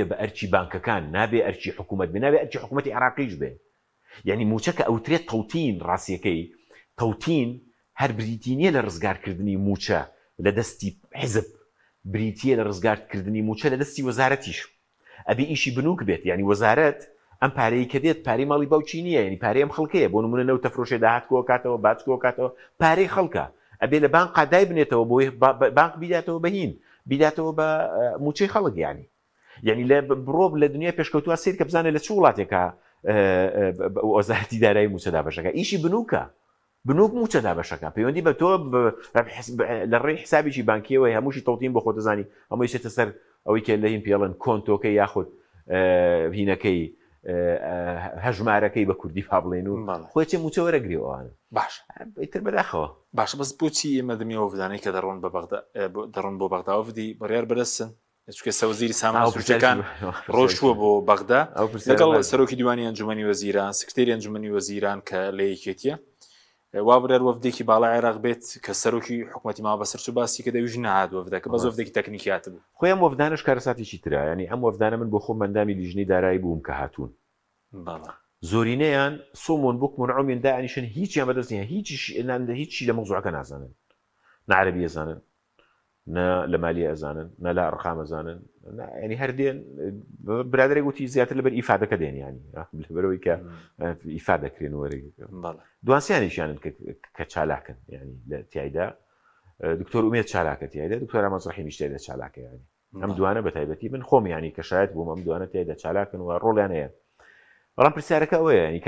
بە ئەرچی بانکەکان نابێ ئەرچی حکوومەت بێ نابێ ئەرچی حکوومەتی عراقیش بێ یعنی موچە کە ئەوترێت تەوتین ڕاستیەکەی تەوتین هەر بریتینیە لە ڕزگارکردنی موچە لە دەستی حزب بریتیە لە ڕزگارکردنی موچە لە دەستی وەزارەتیش ئەبێ ئیشی بنوک بێت یعنی وەزارەت ئەم پارەی کە دێت پارەی ماڵی باوچی نییە یعنی پارەی ئەم خەڵکەیە بۆ نمونە نەوتە فرۆشێ داهات کۆکاتەوە باچ کۆکاتەوە پارەی خەڵکە ئەبێ لە بانک قادای بنێتەوە بۆی بانک بیداتەوە بەهین بیداتەوە بە موچەی خەڵک یعنی لە بڕۆ لە دنیا پێشکەوتووە سیر کە بزانێت لە چ وڵاتێکە وەزارەتی دارایی موچە دابەشەکە ئیشی بنوکە بنوک موچە دابەشەکە پەیوەندی بە تۆ لە ڕێی حسابێکی بانکیەوەی هەمووشی تەوتین بۆ خۆت دەزانی ئەمەی چێتە سەر ئەوەی کە لە هین پێڵن کۆنتۆکەی یاخود هینەکەی هەژمارەکەی بە کوردی فا بڵێن و خۆی چێ موچە وەرەگریەوەوانە باش ئیتر بەداخەوە باش بەس بۆچی ئێمە دەمیەوەدانەی کە دەڕۆن بۆ بەغداوەدی بڕیار بەدەستن چکە سەوزیری سامان سوورچەکان ڕۆژووە بۆ بەغدا لەگەڵ سەرۆکی دیوانی ئەنجومەنی وەزیران سکرتێری ئەنجومەنی وەزیران کە لە یەکێتیە وا بڕیار وەفدێکی باڵای عێراق بێت کە سەرۆکی حکوومەتی ماوە بەسەر چ باسی کە دەویژ نەهات وەفدەکە بە زۆفدێکی تەکنیکیات بوو خۆی ئەم وەفدانش کارەساتێکی ترە ینی ئەم وەفدانە من بۆ خۆم مەندامی لیژنەی دارایی بووم کە هاتوون زۆرینەیان سۆمۆن بووک منعومێن داعیشن هیچیان بەدەست نیە هیچی لە مەوزوعەکە نازانن نە عەرەبی ئەزانن نە لە مالیە ئەزانن نە لە ئەرقام ئەزانن ینی هەردێن برادێک گوتی زیاتر لەبەر ئیفادەکە دێن ینی لەبەرەوەی کە ئیفاد دەکرێن وەرەی دوانسیانیشیانن کە چالاکن ینی لە تایدا دکتۆر ئومێد چالاکە تایدا دکتۆر ئامەزڕەحیمیش تایدا چالاکە ینی ئەم دوانە بە تایبەتی من خۆم ینی کە شایەت بووم ئەم دوانە تایدا چالاکن و ڕۆڵیان هەیە بەڵام پرسیارەکە ئەوەیە ینی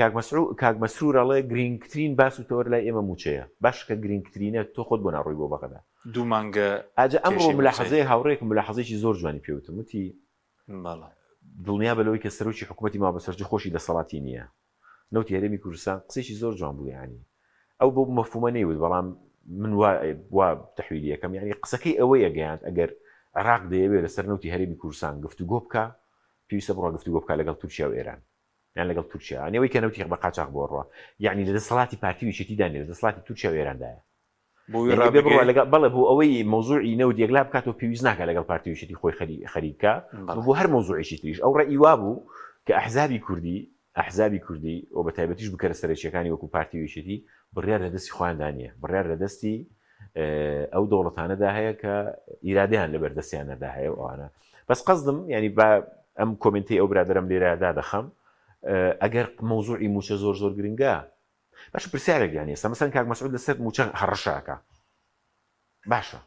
کاک مەسرور ئەڵێ گرنگترین باس و تەوەر لای ئێمە موچەیە باش کە گرنگترینە تۆ خۆت بۆ ناڕووی بۆ بەغدا دوو مانگە ئاجا ئەمڕۆ ملاحەزەی هاوڕێک ملاحەزەیەکی زۆر جوانی پێوتم وتی دڵنیا بەلەوەی کە سەرۆکی حکوومەتی ما بەسەرجی خۆشی دەسەڵاتی نییە نەوتی هەرێمی کوردستان قسێکی زۆر جوان بوو ینی ئەو بۆ مەفهومە نەیوت بەڵام من وا تەحویلی یەکەم ینی قسەکەی ئەوەیە گەیاند ئەگەر عێراق دەیەوێت لەسەر نەوتی هەرێمی کوردستان گفتوگۆ بکە پێویستە بڕۆ گفتوگۆ بکە لەگەڵ تورکیا و ئێران یان لەگەڵ تورکیا ئەوەی کە نەوتی بە قاچاق بۆڕەوە یعنی لە دەسەڵاتی پارتی ویشێتیدا نێ لە دەسەڵاتی تورکیا و ئێراندایە بەڵێ بۆ ئەوەی مەوزوعی نەوت یەکلا بکاتەوە پێویست ناکە لەگەڵ پارتی ویشێتی خۆی خەریکە بۆ هەر مەوزوعێکی تریش ئەو ڕێئی وا بوو کە ئەحزابی کوردی و بە تایبەتیش بکەرە سەرچیەکانی وەکو پارتی ویشێتی بڕیار لە دەستی خۆیاندا نیە بڕیار لە دەستی ئەو دەوڵەتانەدا هەیە کە ئیرادیان لەبەر دەستیانەدا هەیە ئەوانە بەس قەزدم ینی بە ئەم کۆمنتی ئەو برادەرم لێرەدا دەخەم ئەگەر مەوزوعی موچە زۆر گرنگە باش پرسیارێک یانی ئێستا مەسەن کاک مەسعود لەسەر موچە هەڕەشاکە باشە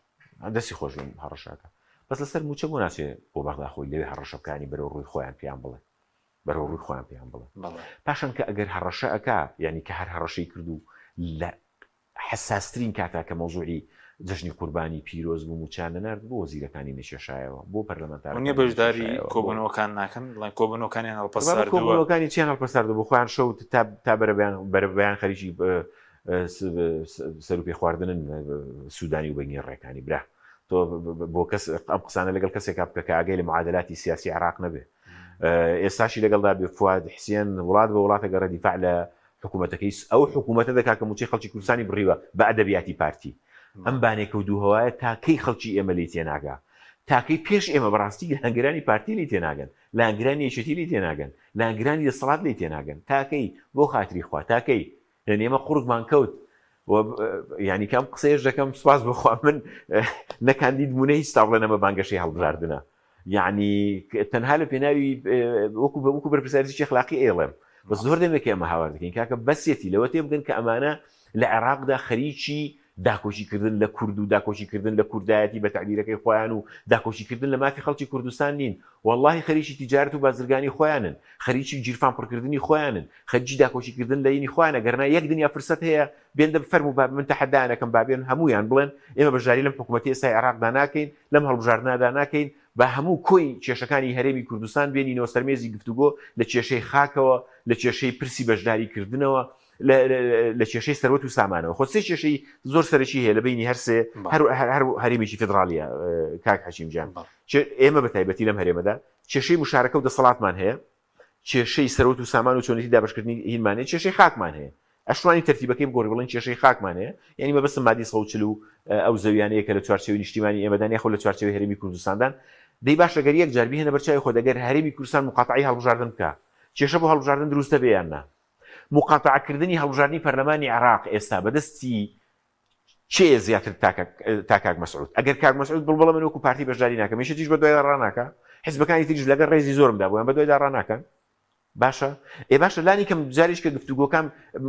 دەستی خۆش هەڕەشاکە بەس لەسەر موچە بۆ ناچێت بۆ بەغدا خۆی لەوێ هەڕەشەکانی بەرەو ڕووی خۆیان پێیان بڵێ بەرەو ڕووی خۆیان پێیان بڵێ پاشان کە ئەگەر هەڕەشەکە یعنی کە هەر هەڕەشەی کردو لە حساسترین کاتا کە مەوزوعی جژنی قوربانی پیرۆز بوو موچانە نرد بۆ وەزیرەکانی نێشێشایەوە بۆ پەرلەمانتار نیە بەشداری کۆبوونەوەکان ناکەن بڵێن کۆبوونەوەکانیان هەڵپەساردووە کۆبوونەوەکانی چیان هەڵپەساردووە بۆ خۆیان شەوت تا بەرەبەیان خەریکی سەر و پێ خواردنن سوودانی و بەنگی ڕێکانی برا تۆ بۆ کەس ئەم قسانە لەگەڵ کەسێکا بکە کە ئاگەی لە معادلاتی سیاسی عێراق نەبێ ئێستاشی لەگەڵدا بێ فواد حسێن وڵات بە وڵاتە گەڕە دیفاع لە حکوومەتەکەی ئەو حکوومەتە دەکا کە موچەی خەڵکی کوردستانی بڕیوە بە ئەدەبیاتی پارتی ئەم بانێکە و دووهەوایە تاکەی خەڵکی ئێمە لی تێناگا تاکەی پێش ئێمە بەڕاستی لەنگرانی پارتی لی تێناگەن لەنگرانی یەکێتی لی تێناگەن لەنگرانی دەسەڵات لی تێناگەن تاکەی بۆ خاتری خوا تاکەی لە ئێمە قوڕگمان کەوت ینی کەم قسەیەش دەکەم سوپاس بخوا من نەکاندید بوونە هیچ تا بڵێ نەمە بانگەشەی هەڵبژاردنە یعنی تەنها لە پێناوی وەکو بەرپرسیارێکی ئەخلاقی ئێڵێم بەس زۆر دەمێک ئێمە هاوار دەکەین کاکە بەسێتی لەوە تێ بگەن کە ئەمانە لە عێراقدا خەریکی داکۆشیکردن لە کورد و داکۆشیکردن لە کوردایەتی بە تعبیرەکەی خۆیان و داکۆشیکردن لە مافی خەڵکی کوردستان نین واللهی خەریکی تیجارەت و بازرگانی خۆیانن خەریکی گیرفان پڕکردنی خۆیانن خەریکی داکۆشیکردن لە یینی خۆیانە گەرنا یەک دنیا فرسەت هەیە بێندە فەرمو من تەحەدایانەکەم بابێن هەمویان بڵێن ئێمە بەشداری لەم حکوومەتی ئێستای عێراقدا ناکەین لەم هەڵبژاردنەدا ناکەین بە هەموو کۆی کێشەکانی هەرێمی کوردستان بێنینەوە سەرمێزی گفتوگۆ لە کێشەی خاکەوە لە کێشەی پرسی بەشداریکردنەوە لە کێشەی سەروەت و سامانەوە خۆ سێ کێشەی زۆر سەرەکی هەیە لە بینی هەرسێ هەر هەرێمێکی فێدرالیە کاک حەشیم جان ئێمە بە تایبەتی لەم هەرێمەدا کێشەی مشارەکە و دەسەڵاتمان هەیە کێشەی سەرۆت و سامان و چۆنیتی دابشکردنی هینمانێ کێشەی خاکمان هەیە ئەشوانی تەرتیبەکەی بگۆڕی بڵێن کێشەی خاکمان هەیە یعنی مەبەستم مادی 140 و ئەو زەویانەیە کە لە چوارچێوەی نیشتیمانی ئێمەدان یاخۆ لە چوارچێوەی هەرێمی کوردستاندان دەی باشە گەر یەک جار بهێنە بەرچاوی خۆ دەگەر هەرێمی کوردستان مقاطعی هەڵبژاردن بکە کێشە بۆ هەڵبژاردن دروستە بێ یان نا مقاطعکردنی هەڵبژاردننی پەرلەمانی عێراق ئێستا بەدەستی چێ زیاتر تا کاک مەسعود ئەگەر کاک مەسعود بڵبڵە من وەکو پارتی بەشداری ناکەم هیچ بە دوای ڕاناکە حیزبەکانی تریش لەگەر ڕێزی زۆرمدا بوویان بە دوای ڕاناکەن باشە باشە لانی کەم جاریش کە گفتوگۆکەم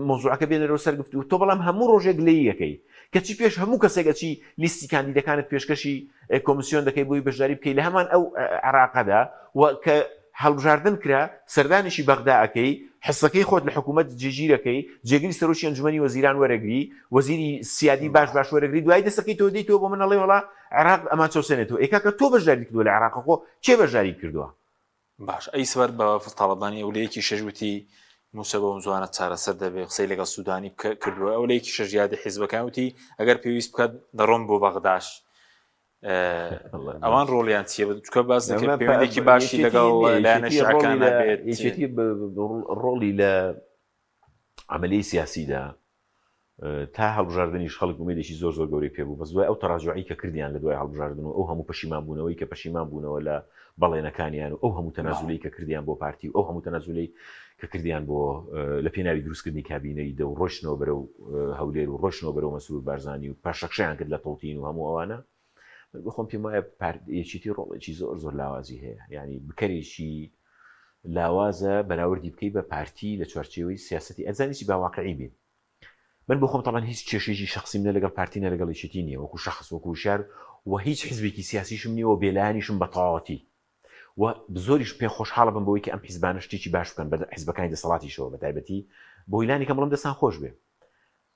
مۆزوعەکە بێنەرەوە سەر گفتوگۆ تۆ بەڵام هەموو ڕۆژێک لێی یەکەی کەچی پێش هەموو کەسێکەچی لیستی کاندیدەکانت پێشکەشی کۆمیسیۆن دەکەی بۆی بەشداری بکەی لە هەمان ئەو عێراقەدا و کە هەڵبژاردن کرا سەردانیشی بەغداەکەی حسەکەی خۆت لە حکوومەت جێگیرەکەی جێگیری سەرۆکی ئەنجومەنی وەزیران وەرەگری وەزیری سیادی باش وەرەگری دوای دەستەکەی تۆ دەیتەوە بۆ منەڵێ وڵا عێراق ئەمان چاوسێنێتەوە ئێکاکە تۆ بەشداری کردووە لە عێراقەخۆ چێ بەشداری کردووە باش ئەی سەبەر بە تاڵەبانی ئەولەیەکی شەژوتی موسە بەم زوانە چارەسەر دەبێت قسەی لەگەڵ سوودانی کردووە ئەولەیەکی شەژیادی حیزبەکان وتی ئەگەر پێویست بکات دەڕۆم بۆ بەغداش ئەوان ڕۆڵیان چیە چکە باز دەکەن پەیوەندێکی باشی لەگەڵ لایەنە شیعەکانە بێت یەکێتی ڕۆڵی لە عملی سیاسیدا تا هەڵبژاردننیش خەڵک ومێدێکی زۆر گەورەی پێبوو بەس دوای ئەو تەڕاجعی کە کردیان لە دوای هەڵبژاردن و ئەو هەموو پەشیمان بوونەوەی کە پەشیمان بوونەوە لە بەڵێنەکانیان و ئەو هەموو تەنازولی کە کردیان بۆ پارتی و ئەو هەموو تەنازولی کە کردیان بۆ لە پێناوی دروستکردنی کابینەی دە و ڕۆشنەوە بەرەو هەولێر و ڕۆشنەوە بەرەو مەسرور بارزانانی و پاشەخشیان کرد لە تەڵتین و هەموو ئەوانە بخۆم پێم وایە یەکێتی ڕۆڵێکی زۆر لاوازی هەیە یعنی بکەرێکی لاوازە بەراوردی بکەی بە پارتی لە چوارچێوەی سیاسەتی ئەزانیی باواقعی بێت من بۆ خۆم تەڵان هیچ کێشێکی شخصیم نە لەگەڵ پارتینە لەگەڵ یەکێتی نییە وەکو شخص وەکو شار و هیچ حیزبێکی سیاسیشم نییەوە بێلایەنیشم بە تەواوەتی و زۆریش پێ خۆشحاڵە بم بەوەی کە ئەم حیزبانە شتێکی باش بکەن بە حیزبەکانی دەسەڵاتیشەوە بە تایبەتی بۆ هیلانی کەم بڵم دەستان خۆش بێ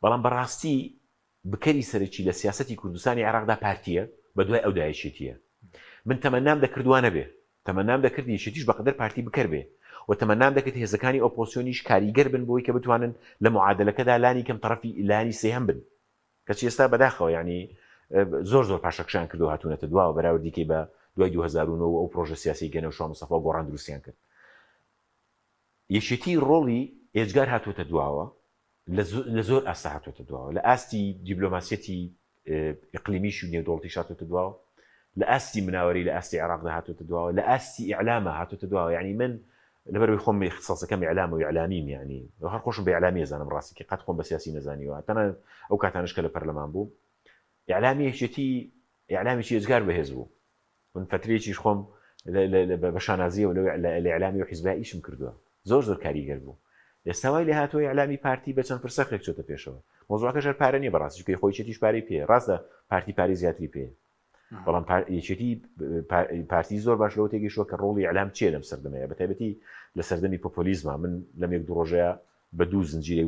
بەڵام بەڕاستی بکەری سەرەکی لە سیاسەتی کوردستانی عێراقدا پارتیە بە دوای ئەو دایەشێتیە من تەمەنام دەکردوانە بێ تەمەنام دەکردی یەکێتیش بەقدر پارتی بکەر بێ و تەمەنام دەکرد هێزەکانی ئۆپۆزیسیۆنیش کاریگەر بن بۆی کە بتوانن لە معادلەکەدا لانی کەم تەرەفی لانی سێهەم بن کەچی ئێستا بەداخەوە یعنی زۆر پاشەکشان کردو هاتوونەتە دواوە بەراوردیکەی بە دوای 2009 ئەو پرۆژە سیاسی گەنە و شۆ مستەفا گۆڕان دروستیان کرد یەکێتی ڕۆڵی ئێجگار هاتووەتە دواوە لە زۆر ئاستا هاتووەتە دواوە لە ئاستی دیبلۆماسیەتی ئیقلیمیش و نێودوڵەتیش هاتووەتە دواوە لە ئاستی مناوەری لە ئاستی عێراقدا هاتووەتە دواوە لە ئاستی ئیعلامە هاتووەتە دواوە یعنی من لەبەرەوەی خۆم اختصاصەکەم ئیعلام و ئیعلامیم یعنی هەر خۆشم بە ئیعلامی زانم ڕاستی کە قەت خۆم بە سیاسی نەزانیوە تەنها ئەو کاتانش کە لە پەرلەمان بوو ئیعلامی یەکێتی ئیعلامێکی ئێجگار بەهێز بوو من فترێکیش خۆم بە شانازیەوە لە ئیعلامی و حیزباییشم کردووە زۆر کاریگەر بوو ئێستا وای لێ هاتووە ئیعلامی پارتی بە چەند فرسەخێک چۆتە پێشەوە مۆزوعەکە ژەر پارە نییە بەڕاستی کە خۆی چێتیش پارەی پێ ڕاستە پارتی پارەی زیاتری پێ بەڵام یەکێتی پارتی زۆر باش لەوە تێگەیشتووە کە ڕۆڵی ئیعلام چیە لەم سەردەمەیە بەتایبەتی لە سەردەمی پۆپۆلیزمە من لەم یەک دوو ڕۆژەیە بە دوو زنجیرەی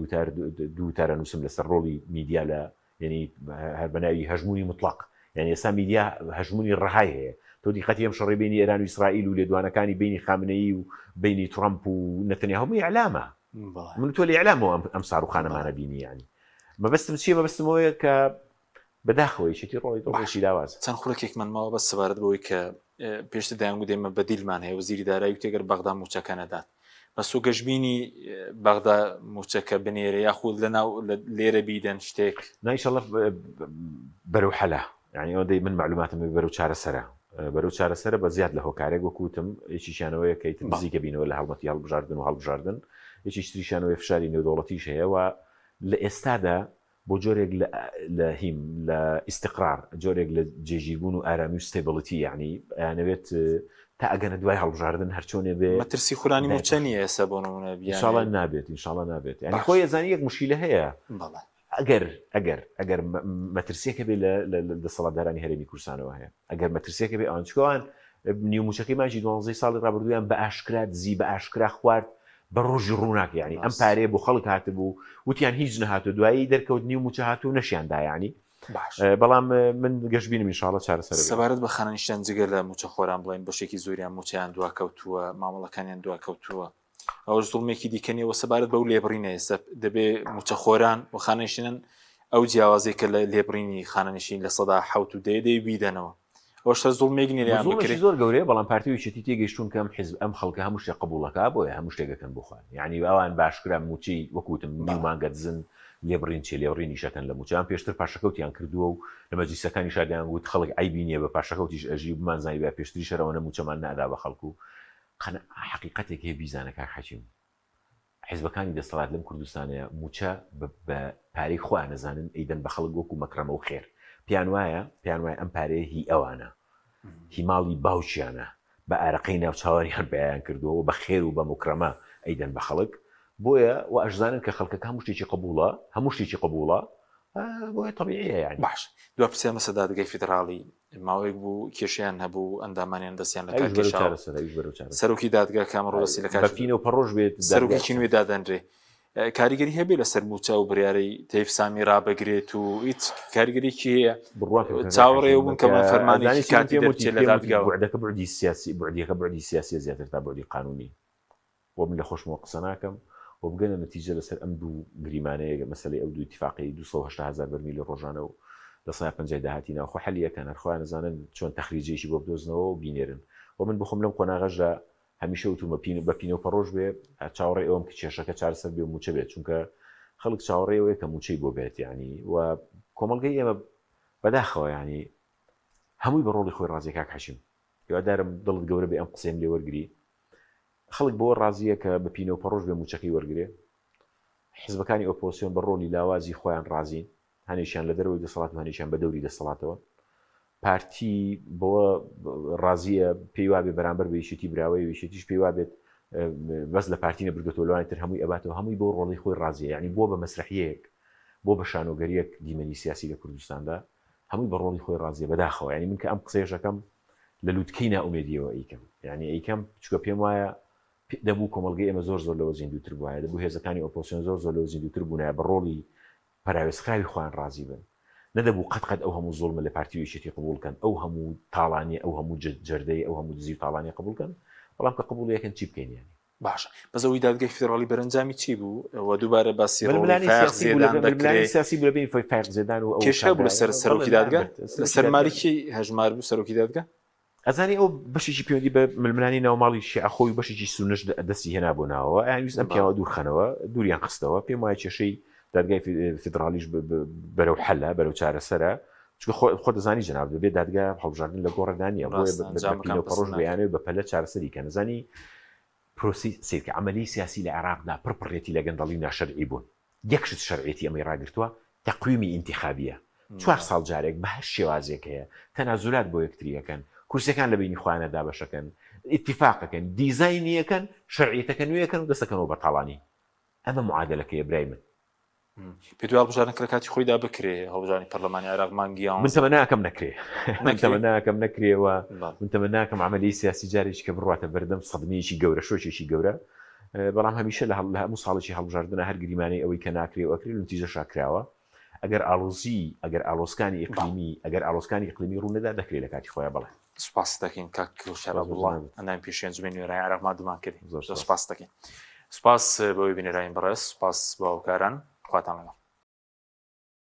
دوو تارە نووسم لەسەر ڕۆڵی میدیا لە یعنی هەر بەناوی هەژمونی مطلق یعنی ئێستا میدیا هەژمونی ڕەهای هەیە تۆ دیقەتی ئەم شەڕی بینی ئێران و ئیسرائیل و لێدوانەکانی بینی خامنەیی و بینی ترامپ و نەتەنیاهو هەمووی ئیعلامە من تۆ لە ئیعلامەوە ئەم ساروخانەمانە بینی ینی مەبەستم چییە مەبەستمەوەیە کە بەداخەوەی چێتی ڕۆی ڕۆژی لاواز چەند خولەکێکمان ماوە بە سەبارەت بەوەی کە پێشتر دایانگو دێمە بەدیلمان هەیە وەزیری دارایی و تێگەر بەغدا موچەکە نەدات بە سۆ گەشتبینی بەغدا موچەکە بنێرە یاخود لەناو لێرە بیدەن شتێک نایشەڵە بەرەو حەلا یعنی ئەوەندەی من معلوماتم بەرەو چارەسەرە بەرەو چارەسەرە بە زیاد لە هۆکارێک وەکوتم یەکیشانەوەیە کەیت نزیکە بینەوە لە هەڵمەتی هەڵبژاردن و هەڵبژاردن یەکی تریشانەوەی فشاری نێودوڵەتیش هەیە و لە ئێستادا بۆ جۆرێک لە هیم لە ئیستقرار جۆرێک لە جێژیربوون و ئارامی و ستێبڵیتی یعنی ئەیانەوێت تا ئەگەنە دوای هەڵبژاردن هەرچۆنێ بێ مەترسی خورانی موچە نیە ئێستا بۆ نمونە ئینشاڵڵا نابێت ئینشاڵڵا نابێت یعنی خۆی ئەزانی یەک مشکیلە هەیە ئەگەر مەترسیەکە بێ لە دەسەڵاتدارانی هەرێمی کوردستانەوە هەیە ئەگەر مەترسیەکە بێ ئەوان چکەوان نیوموچەکەی ماژی 12 ساڵی ڕابردویان بە ئاشکرا دزی بە ئاشکرا خوارد بە ڕۆژی ڕووناک یعنی ئەم پارەیە بۆ خەڵک هاتبوو وتیان هیچ نەهاتو دوایی دەرکەوت نیوموچە هاتوو نەشیاندا یعنی بەڵام من گەشتبینم ئینشاڵڵا چارەسەر سەبارەت بە خانەنیشتیان جگە لە موچە خۆران بڵێن بەشێکی زۆریان موچیان دواکەوتووە مامەڵەکانیان دواکەوتووە ئەوش دڵمێکی دیکەنیەوە سەبارەت بەو لێبڕینە ئێستا دەبێ موچە خۆران و خانەنیشتن ئەو جیاوازەی کە لە لێبڕینی خانەنشین لە سەدا حەوت و دەیە بیدەنەوە ئەوشتە زوڵمێک نیان زۆرشی زۆر گەورەیە بەڵام پارتی یەکێتی تێگەیشتون کەم حیزب ئەم خەڵکە هەموو شتێک قبوڵەکە بۆیە هەموو شتێکەکەن بخوان یعنی ئەوان باشکرا موچەی وەکوتم نیومانگە دزن لێبڕین چێ لێڕینیشەکەن لە موچیان پێشتر پاشەکەوتیان کردووە و لە مەجلیسەکانی شاردیان گوت خەڵک ئایبی نییە بە پاشەکەوتیش ئەژی بمانزانی بە پێشتری شەرەوەنە موچەمان نادا بە خەڵکو حقیقەتێک هەیە بیزانە کاک حەکیم حیزبەکانی دەسەڵات لەم کوردستانەیە موچە بە پارەی خۆیان نەزانن ئەیدەن بە خەڵک وەکو مەکرەمە و خێر پیان وایە ئەم پارەیە هی ئەوانە هی ماڵی باوچیانە بە ئارەقەی ناوچاوەریان بەیان کردووە بە خێر و بە مکرەمە ئەیدەن بە خەڵک بۆیە و ئەشزانن کە خەڵکەکە هەموو شتێکی قبوڵە بۆیە طبیعیە یعنی باش دو پرسیامە سەدادگای فیدراڵی ماوەیەک بوو کێشیان هەبوو ئەندامانیان دەستیان لە کێشاوە سەرۆکی دادگا کامەڕۆ دەستی لە بەپینە و پەڕۆژ بێت سەرۆکی نوێ دادەنرێ کاریگەری هەبێ لەسەر موچە و بریارەی تەیف سامی ڕابگرێت و هیچ کاریگەریکی هەیە چاوەڕێ بوون کە من فەرمانی کاتی دەرچێت لە دادگاوە بوعدەکە بعدی سیاسی بعدیەکە بعدی سیاسی زیاتر تا بعدی قانونی بۆ من لە خۆشمەوە قسە ناکەم و بگەنە نەتیجە لەسەر ئەم دوو گریمانەیە مەسەلەی ئەو دوو اتفاقی 280,000 بەرمیلی ڕۆژانە و 250 داهاتینەوە خۆ حەلیەکەن هەرخۆیان نەزانن چۆن تەخریجێکی بۆ بدۆزنەوە و بینێرن و من بخۆم لەم قۆناغەژە هەمیشە وتومە بە پینە و پەڕۆژ بێ چاوەڕێ ئەوم کە کێشەکە چارەسەر بێ و موچە بێت چونکە خەڵک چاوەڕێەوەی کە موچەی بۆ بێت ینی و کۆمەڵگەی ئێمە بەداخەوە ینی هەمووی بە ڕۆڵی خۆی ڕازی کاک حەشیم هیوادارم دڵت گەورە بێ ئەم قسەیم لێ وەرگری خەڵک بۆ ڕازیە کە بە پینە و پەڕۆژ بێ موچەکەی وەرگێ حیزبەکانی ئۆپۆزیسیۆن بە ڕۆلی لاوازی خۆیان ڕازین هەنێشیان لە دەرەوەی دەسەڵات و هەنێشیان بە دەوری دەسەڵاتەوە پارتی بۆ ڕازیە پێی وابێ بەرامبەر بە یەکێتی براوەی یەکێتیش پێی وابێت بەس لە پارتی نەبرگەوە لەوانی تر هەمووی ئەباتەوە هەمووی بۆ ڕۆڵی خۆی ڕازیە یعنی بۆ بە مەسرحیەک بۆ بە شانۆگەریەک دیمەنی سیاسی لە کوردستاندا هەمووی بە ڕۆڵی خۆی ڕازیە بەداخەوە ینی من کە ئەم قسەیەشەکەم لە لووتکەی ناومێدیەوە ئەیکەم یعنی ئەیکەم چکە پێم وایە دەبوو کۆمەڵگەی ئێمە زۆر لەوە زیندوتر بووایە دەبوو هێزەکانی ئۆپۆزیسیۆن زۆر لەوە زیندوتر بوونایە بە ڕۆڵی پەراوێزخراوی خۆیان ڕازی بن نەدەبوو قەت ئەو هەموو زوڵمە لە پارتی یەکێتی قبولکەن ئەو هەموو تاڵانی ئەو هەموو جەردەی ئەو هەموو دزی و تاڵانی قبولکەن بەڵام کە قبول یەکەن چی بکەین یانی باش بەزەوەی دادگای فیدراڵی بەرەنجامی چی بوو و دووبارە باسی ڕۆڵی فایق زێدان دەکرێت سیاسی بوو لەبین فایق زێدان و کێشە بوو لەسەر سەرۆکی دادگا لەسەر ماریکی هەژمار بوو سەرۆکی دادگا ئەزانی ئەو بەشێکی پەیوەندی بە ململانی ناوماڵی شیعەخۆی بەشێکی سونەش دەستی هێنا بۆ ناوەوە ئەویست ئەم پیاوە دوورخەنەوە دووریان خستەوە پێم وایە کێشەی دادگای فیدراڵیش بەرەو حەلە بەرەو چارەسەرە چونکە خۆ دەزانی جەناب دەبێت دادگا هەڵبژاردن لە گۆڕەدا نیە بۆیە پەڕۆژ بەیانەوە بە پەلە چارەسەری کە نەزانی پرۆسی سیرکە عملی سیاسی لە عێراقدا پڕپڕێتی لە گەندەڵی ناشەرعی بوون یەکشت شەرعێتی ئەمەی ڕاگرتووە تەقویمی ئینتیخابیە 4 ساڵ جارێک بە هەر شێوازێک هەیە تەنازولات بۆ یەکتریەکەن کورسەکان لە بینی خۆیانە دابەشەکەن ئیتیفاقەکەن دیزاینیەکەن شەرعیەتەکە نوێیەکەن و دەستەکەنەوە بە تاڵانی ئەمە معادلەکەیە برای من پێ هەڵبژاردن کە لە کاتی خۆیدا بکرێ هەڵبژاردنی پەرلەمانی عێراق مانگیان من تەمە ناکەم نەکرێەوە من تەمە ناکەم عملی سیاسی جارێکی کە بڕاتە بەردەم سەدمەیەکی گەورە شۆچێکی گەورە بەڵام هەمیشە لە هەموو ساڵێکی هەڵبژاردنە هەر گریمانەی ئەوەی کە ناکرێ و ئەکرێ نتیجە شاکراوە ئەگەر ئالۆزکانی ئیقلیمی ئەگەر ئالۆزکانی ئیقلیمی ڕوونەدا دەکرێت لە کاتی خۆیان بڵێ سپاس دەکەین کاک شەرابوڵڵا ئەندام پێشێن زمێن نوێرای عێراق مادومان کردین زۆر سپاس دەکەین سپاس بەوەی بینێراین بەڕێز سپاس بە هاوکاران خواتان لەگەڵ